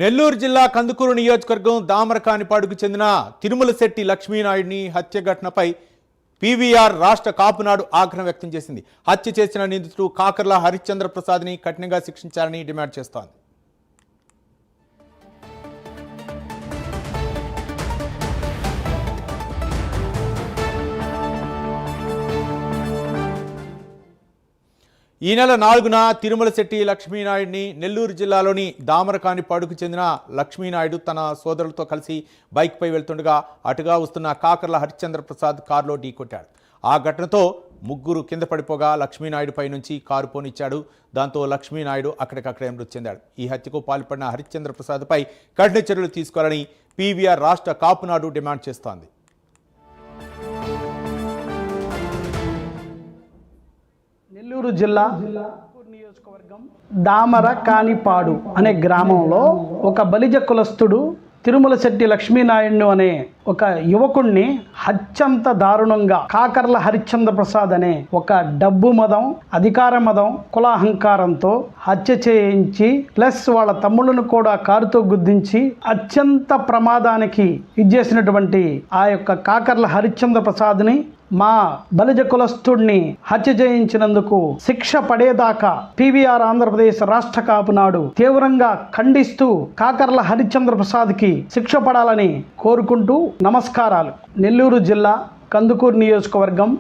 నెల్లూరు జిల్లా కందుకూరు నియోజకవర్గం దామరకానిపాడుకు చెందిన తిరుమలశెట్టి లక్ష్మీనాయుడిని హత్య ఘటనపై పీవీఆర్ రాష్ట్ర కాపునాడు ఆగ్రహం వ్యక్తం చేసింది. హత్య చేసిన నిందితుడు కాకర్ల హరిశ్చంద్ర ప్రసాద్ని కఠినంగా శిక్షించాలని డిమాండ్ చేస్తోంది. ఈ నెల 4న తిరుమలశెట్టి లక్ష్మీనాయుడిని నెల్లూరు జిల్లాలోని దామరకానిపాడుకు చెందిన లక్ష్మీనాయుడు తన సోదరులతో కలిసి బైక్పై వెళ్తుండగా అటుగా వస్తున్న కాకర్ల హరిశ్చంద్ర ప్రసాద్ కారులో ఢీకొట్టాడు. ఆ ఘటనతో ముగ్గురు కింద పడిపోగా లక్ష్మీనాయుడుపై నుంచి కారు పోనిచ్చాడు. దాంతో లక్ష్మీనాయుడు అక్కడికక్కడే మృతి చెందాడు. ఈ హత్యకు పాల్పడిన హరిశ్చంద్ర ప్రసాద్పై కఠిన చర్యలు తీసుకోవాలని పీవీఆర్ రాష్ట్ర కాపునాడు డిమాండ్ చేస్తోంది. నెల్లూరు జిల్లా నియోజకవర్గం దామరకానిపాడు అనే గ్రామంలో ఒక బలిజ కులస్థుడు తిరుమలశెట్టి లక్ష్మీనాయుడు అనే ఒక యువకుణ్ణి అత్యంత దారుణంగా కాకర్ల హరిశ్చంద్ర ప్రసాద్ అనే ఒక డబ్బు మదం, అధికార మదం, కులాహంకారంతో హత్య చేయించి ప్లస్ వాళ్ళ తమ్ముళ్ళను కూడా కారుతో గుద్దించి అత్యంత ప్రమాదానికి ఇచ్చేసినటువంటి ఆ యొక్క కాకర్ల హరిశ్చంద్ర ప్రసాద్ని మా బలిజ కులస్థుడిని హత్య చేయించినందుకు శిక్ష పడేదాకా పీవీఆర్ ఆంధ్రప్రదేశ్ రాష్ట్ర కాపునాడు తీవ్రంగా ఖండిస్తూ కాకర్ల హరిశ్చంద్ర ప్రసాద్కి శిక్ష పడాలని కోరుకుంటూ నమస్కారాలు. నెల్లూరు జిల్లా కందుకూరు నియోజకవర్గం